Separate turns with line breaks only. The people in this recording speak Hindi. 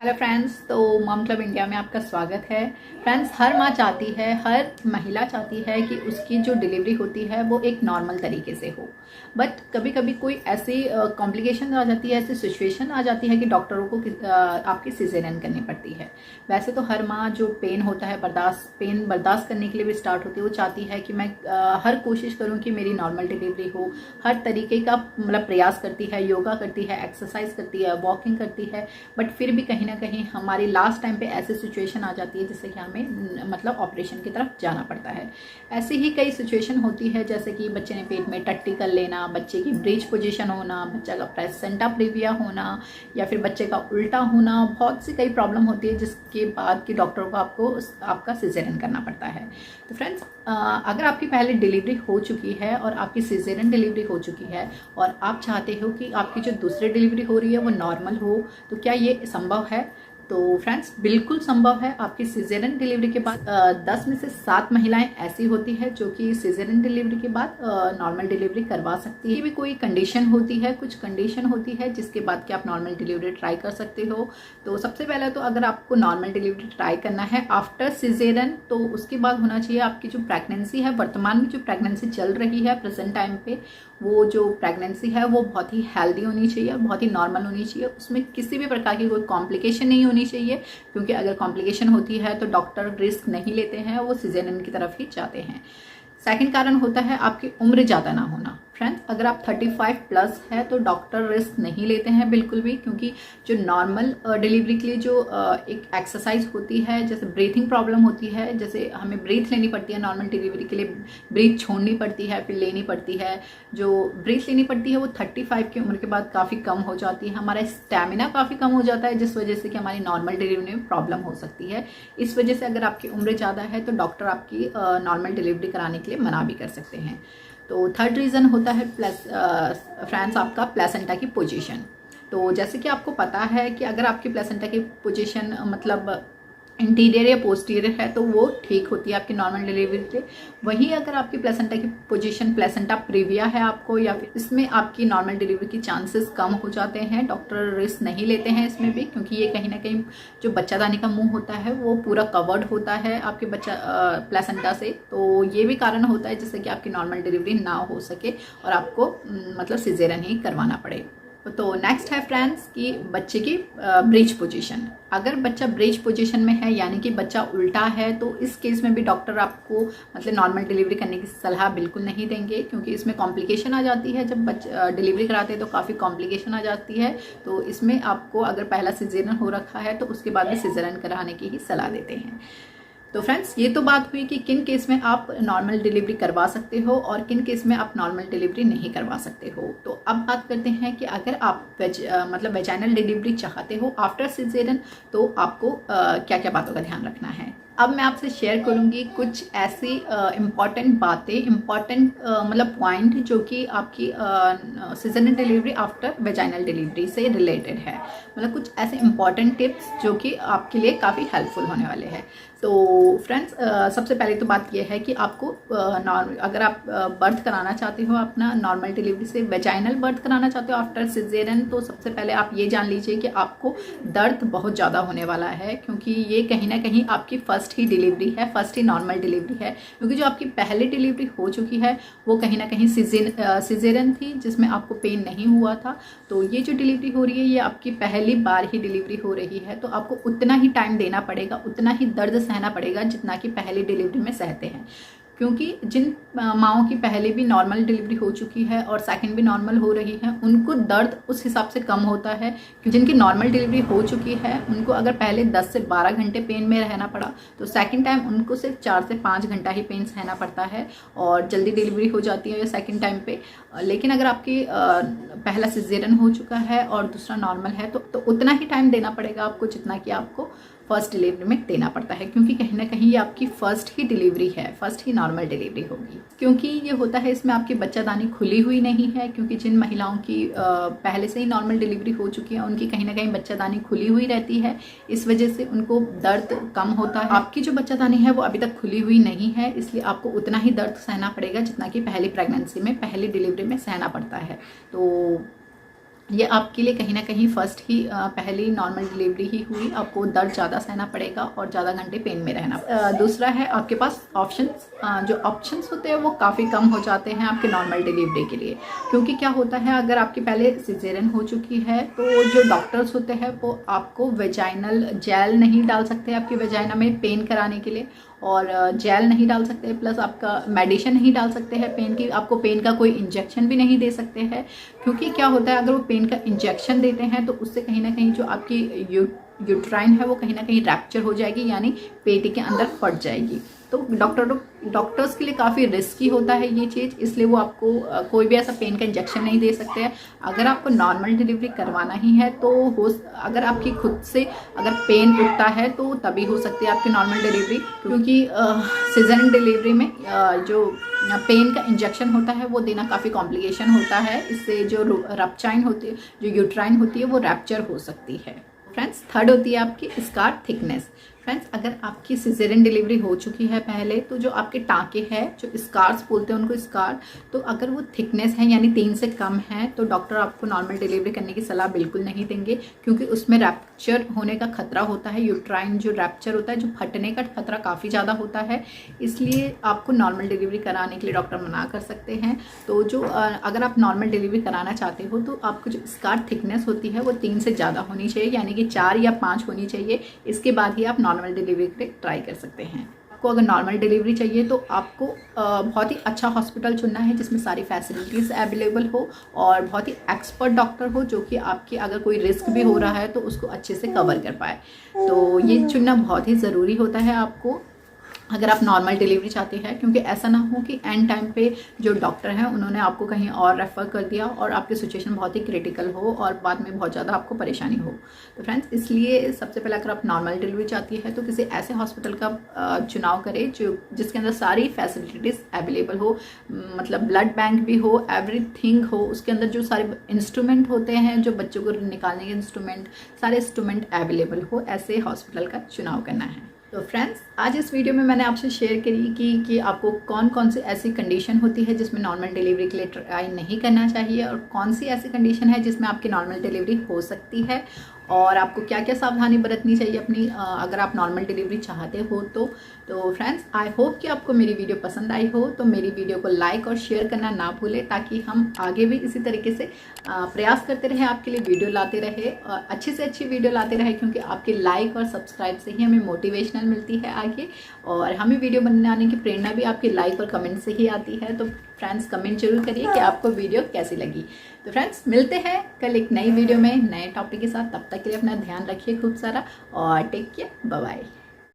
हेलो फ्रेंड्स, तो मॉम क्लब इंडिया में आपका स्वागत है। फ्रेंड्स, हर माँ चाहती है, हर महिला चाहती है कि उसकी जो डिलीवरी होती है वो एक नॉर्मल तरीके से हो। बट कभी कभी कोई ऐसी कॉम्प्लिकेशन आ जाती है, ऐसी सिचुएशन आ जाती है कि डॉक्टरों को आपकी सिजेरियन करनी पड़ती है। वैसे तो हर माँ जो पेन होता है पेन बर्दाश्त करने के लिए भी स्टार्ट होती है, वो चाहती है कि मैं हर कोशिश करूँ कि मेरी नॉर्मल डिलीवरी हो। हर तरीके का मतलब प्रयास करती है, योगा करती है, एक्सरसाइज करती है, वॉकिंग करती है। बट फिर भी कहीं ना कहीं हमारी लास्ट टाइम पे ऐसी सिचुएशन आ जाती है जिससे कि हमें मतलब ऑपरेशन की तरफ जाना पड़ता है। ऐसी ही कई सिचुएशन होती है, जैसे कि बच्चे ने पेट में टट्टी कर लेना, बच्चे की ब्रीच पोजीशन होना, बच्चा का प्लेसेंटा प्रीविया होना, या फिर बच्चे का उल्टा होना। बहुत सी कई प्रॉब्लम होती है जिसके बाद कि डॉक्टर को आपका सिजेरियन करना पड़ता है। तो फ्रेंड्स, अगर आपकी पहले डिलीवरी हो चुकी है और आपकी सिजेरियन डिलीवरी हो चुकी है और आप चाहते हो कि आपकी जो दूसरी डिलीवरी हो रही है वो नॉर्मल हो, तो क्या ये संभव है? तो फ्रेंड्स, बिल्कुल संभव है। आपकी सिजेरियन डिलीवरी के बाद 10 में से 7 महिलाएं ऐसी होती है जो कि सिजेरियन डिलीवरी के बाद नॉर्मल डिलीवरी करवा सकती है। ये भी कोई कंडीशन होती है, कुछ कंडीशन होती है जिसके बाद कि आप नॉर्मल डिलीवरी ट्राई कर सकते हो। तो सबसे पहले तो अगर आपको नॉर्मल डिलीवरी ट्राई करना है आफ्टर सिजेरियन, तो उसके बाद होना चाहिए आपकी जो प्रेगनेंसी है, वर्तमान में जो प्रेगनेंसी चल रही है प्रेजेंट टाइम पे, वो जो प्रेगनेंसी है वो बहुत ही हेल्दी होनी चाहिए, बहुत ही नॉर्मल होनी चाहिए। उसमें किसी भी प्रकार की कोई कॉम्प्लिकेशन नहीं होनी चाहिए, क्योंकि अगर कॉम्प्लिकेशन होती है तो डॉक्टर रिस्क नहीं लेते हैं, वो सिजेरियन की तरफ ही जाते हैं। सेकंड कारण होता है आपकी उम्र ज़्यादा ना होना। फ्रेंड्स, अगर आप 35 प्लस है तो डॉक्टर रिस्क नहीं लेते हैं बिल्कुल भी, क्योंकि जो नॉर्मल डिलीवरी के लिए जो एक एक्सरसाइज होती है, जैसे ब्रीथिंग प्रॉब्लम होती है, जैसे हमें ब्रीथ लेनी पड़ती है नॉर्मल डिलीवरी के लिए, ब्रीथ छोड़नी पड़ती है फिर लेनी पड़ती है। जो ब्रीथ लेनी पड़ती है वो 35 की उम्र के बाद काफ़ी कम हो जाती है। हमारा स्टेमिना काफ़ी कम हो जाता है, जिस वजह से कि हमारी नॉर्मल डिलीवरी में प्रॉब्लम हो सकती है। इस वजह से अगर आपकी उम्र ज़्यादा है तो डॉक्टर आपकी नॉर्मल डिलीवरी कराने के लिए मना भी कर सकते हैं। तो थर्ड रीज़न होता है फ्रेंड्स आपका प्लेसेंटा की पोजीशन। तो जैसे कि आपको पता है कि अगर आपकी प्लेसेंटा की पोजीशन मतलब इंटीरियर या पोस्टीरियर है तो वो ठीक होती है आपकी नॉर्मल डिलीवरी के। वहीं अगर आपकी प्लेसेंटा की पोजीशन प्लेसेंटा प्रीविया है आपको, या फिर इसमें आपकी नॉर्मल डिलीवरी की चांसेस कम हो जाते हैं। डॉक्टर रिस्क नहीं लेते हैं इसमें भी, क्योंकि ये कहीं ना कहीं जो बच्चादानी का मुंह होता है वो पूरा कवर्ड होता है आपके प्लेसेंटा से। तो ये भी कारण होता है जिससे कि आपकी नॉर्मल डिलीवरी ना हो सके और आपको मतलब सिजेरियन ही करवाना पड़े। तो नेक्स्ट है फ्रेंड्स कि बच्चे की ब्रीच पोजीशन। अगर बच्चा ब्रीच पोजीशन में है, यानी कि बच्चा उल्टा है, तो इस केस में भी डॉक्टर आपको मतलब नॉर्मल डिलीवरी करने की सलाह बिल्कुल नहीं देंगे, क्योंकि इसमें कॉम्प्लिकेशन आ जाती है। जब बच्चा डिलीवरी कराते हैं तो काफ़ी कॉम्प्लिकेशन आ जाती है। तो इसमें आपको अगर पहला सिजेरियन हो रखा है तो उसके बाद भी सिजेरियन कराने की ही सलाह देते हैं। तो फ्रेंड्स, ये तो बात हुई कि किन केस में आप नॉर्मल डिलीवरी करवा सकते हो और किन केस में आप नॉर्मल डिलीवरी नहीं करवा सकते हो। तो अब बात करते हैं कि अगर आप मतलब वेजाइनल डिलीवरी चाहते हो आफ्टर सिजेरियन, तो आपको क्या क्या बातों का ध्यान रखना है। अब मैं आपसे शेयर करूंगी कुछ ऐसी इम्पॉर्टेंट बातें, इम्पॉर्टेंट मतलब पॉइंट जो कि आपकी caesarean delivery after vaginal delivery से रिलेटेड है। मतलब कुछ ऐसे इम्पॉर्टेंट टिप्स जो कि आपके लिए काफ़ी हेल्पफुल होने वाले हैं। तो फ्रेंड्स, सबसे पहले तो बात यह है कि आपको अगर आप बर्थ कराना चाहते हो अपना नॉर्मल डिलीवरी से वेजाइनल बर्थ कराना चाहते हो आफ्टर सिजेरियन, तो सबसे पहले आप ये जान लीजिए कि आपको दर्द बहुत ज़्यादा होने वाला है, क्योंकि ये कहीं ना कहीं आपकी फर्स्ट ही डिलीवरी है, फर्स्ट ही नॉर्मल डिलीवरी है। क्योंकि जो आपकी पहली डिलीवरी हो चुकी है वो कहीं ना कहीं सिजेरियन थी, जिसमें आपको पेन नहीं हुआ था। तो ये जो डिलीवरी हो रही है ये आपकी पहली बार ही डिलीवरी हो रही है, तो आपको उतना ही टाइम देना पड़ेगा, उतना ही दर्द सहना पड़ेगा जितना कि पहली डिलीवरी में सहते हैं। क्योंकि जिन माओं की पहले भी नॉर्मल डिलीवरी हो चुकी है और सेकंड भी नॉर्मल हो रही है, उनको दर्द उस हिसाब से कम होता है। जिनकी नॉर्मल डिलीवरी हो चुकी है उनको अगर पहले 10 से 12 घंटे पेन में रहना पड़ा, तो सेकंड टाइम उनको सिर्फ 4 से 5 घंटा ही पेन सहना पड़ता है और जल्दी डिलीवरी हो जाती है सेकंड टाइम पे। लेकिन अगर आपकी पहला सिजेरियन हो चुका है और दूसरा नॉर्मल है, तो उतना ही टाइम देना पड़ेगा आपको जितना कि आपको फर्स्ट डिलीवरी में देना पड़ता है, क्योंकि कहीं ना कहीं ये आपकी फर्स्ट ही डिलीवरी है, फर्स्ट ही नॉर्मल डिलीवरी होगी। क्योंकि ये होता है इसमें आपकी बच्चादानी खुली हुई नहीं है, क्योंकि जिन महिलाओं की पहले से ही नॉर्मल डिलीवरी हो चुकी है उनकी कहीं ना कहीं बच्चादानी खुली हुई रहती है, इस वजह से उनको दर्द कम होता है। आपकी जो बच्चादानी है वो अभी तक खुली हुई नहीं है, इसलिए आपको उतना ही दर्द सहना पड़ेगा जितना कि पहली प्रेगनेंसी में, पहली डिलीवरी में सहना पड़ता है। तो ये आपके लिए कहीं ना कहीं फर्स्ट ही पहली नॉर्मल डिलीवरी ही हुई, आपको दर्द ज़्यादा सहना पड़ेगा और ज़्यादा घंटे पेन में रहना। दूसरा है आपके पास ऑप्शंस, जो ऑप्शंस होते हैं वो काफ़ी कम हो जाते हैं आपके नॉर्मल डिलीवरी के लिए। क्योंकि क्या होता है, अगर आपकी पहले सिजेरियन हो चुकी है तो जो डॉक्टर्स होते हैं वो आपको वेजाइनल जेल नहीं डाल सकते आपकी वेजाइना में पेन कराने के लिए, और जेल नहीं डाल सकते, प्लस आपका मेडिसिन नहीं डाल सकते हैं पेन की, आपको पेन का कोई इंजेक्शन भी नहीं दे सकते हैं। क्योंकि क्या होता है, अगर वो पेन का इंजेक्शन देते हैं तो उससे कहीं ना कहीं जो आपकी यूट्राइन है वो कहीं ना कहीं रैप्चर हो जाएगी, यानी पेट के अंदर फट जाएगी। तो डॉक्टर्स के लिए काफ़ी रिस्की होता है ये चीज़, इसलिए वो आपको कोई भी ऐसा पेन का इंजेक्शन नहीं दे सकते हैं। अगर आपको नॉर्मल डिलीवरी करवाना ही है तो अगर आपकी खुद से अगर पेन उठता है तो तभी हो सकती है आपकी नॉर्मल डिलीवरी। क्योंकि सीजन डिलीवरी में जो पेन का इंजेक्शन होता है वो देना काफ़ी कॉम्प्लिकेशन होता है, इससे जो रप्चाइन होती है, जो यूट्राइन होती है वो रैप्चर हो सकती है। फ्रेंड्स, थर्ड होती है आपकी स्कार थिकनेस। फ्रेंड्स, अगर आपकी सिजेरियन डिलीवरी हो चुकी है पहले तो जो आपके टाँके हैं, जो स्कार्स बोलते हैं उनको स्कार, तो अगर वो थिकनेस है यानी 3 से कम है तो डॉक्टर आपको नॉर्मल डिलीवरी करने की सलाह बिल्कुल नहीं देंगे, क्योंकि उसमें रैप्चर होने का खतरा होता है। यूट्राइन जो रैप्चर होता है, जो फटने का खतरा काफ़ी ज़्यादा होता है, इसलिए आपको नॉर्मल डिलीवरी कराने के लिए डॉक्टर मना कर सकते हैं। तो जो अगर आप नॉर्मल डिलीवरी कराना चाहते हो तो आपको जो स्कार थिकनेस होती है वो 3 से ज़्यादा होनी चाहिए, यानी कि 4 या 5 होनी चाहिए। इसके बाद ही आप नॉर्मल डिलीवरी के लिए ट्राई कर सकते हैं। आपको अगर नॉर्मल डिलीवरी चाहिए तो आपको बहुत ही अच्छा हॉस्पिटल चुनना है जिसमें सारी फैसिलिटीज़ अवेलेबल हो और बहुत ही एक्सपर्ट डॉक्टर हो, जो कि आपकी अगर कोई रिस्क भी हो रहा है तो उसको अच्छे से कवर कर पाए। तो ये चुनना बहुत ही ज़रूरी होता है आपको अगर आप नॉर्मल डिलीवरी चाहते हैं, क्योंकि ऐसा ना हो कि एंड टाइम पे जो डॉक्टर हैं उन्होंने आपको कहीं और रेफ़र कर दिया और आपकी सिचुएशन बहुत ही क्रिटिकल हो और बाद में बहुत ज़्यादा आपको परेशानी हो। तो फ्रेंड्स, इसलिए सबसे पहले अगर आप नॉर्मल डिलीवरी चाहती है तो किसी ऐसे हॉस्पिटल का चुनाव करें जिसके अंदर सारी फैसिलिटीज़ अवेलेबल हो, मतलब ब्लड बैंक भी हो, एवरीथिंग हो, उसके अंदर जो सारे इंस्ट्रूमेंट होते हैं, जो बच्चों को निकालने के इंस्ट्रूमेंट, सारे इंस्ट्रूमेंट अवेलेबल हो, ऐसे हॉस्पिटल का चुनाव करना है। तो फ्रेंड्स, आज इस वीडियो में मैंने आपसे शेयर करी कि आपको कौन कौन सी ऐसी कंडीशन होती है जिसमें नॉर्मल डिलीवरी के लिए ट्राई नहीं करना चाहिए और कौन सी ऐसी कंडीशन है जिसमें आपकी नॉर्मल डिलीवरी हो सकती है, और आपको क्या क्या सावधानी बरतनी चाहिए अपनी अगर आप नॉर्मल डिलीवरी चाहते हो तो फ्रेंड्स, आई होप कि आपको मेरी वीडियो पसंद आई हो। तो मेरी वीडियो को लाइक और शेयर करना ना भूलें, ताकि हम आगे भी इसी तरीके से प्रयास करते रहे, आपके लिए वीडियो लाते रहे, अच्छी से अच्छी वीडियो लाते रहे, क्योंकि आपके लाइक और सब्सक्राइब से ही हमें मोटिवेशनल मिलती है आगे, और हमें वीडियो बनाने की प्रेरणा भी आपके लाइक और कमेंट से ही आती है। तो फ्रेंड्स, कमेंट जरूर करिए कि आपको वीडियो कैसी लगी। तो फ्रेंड्स, मिलते हैं कल एक नई वीडियो में नए टॉपिक के साथ। तब तक के लिए अपना ध्यान रखिए खूब सारा, और टेक केयर, बाय बाय।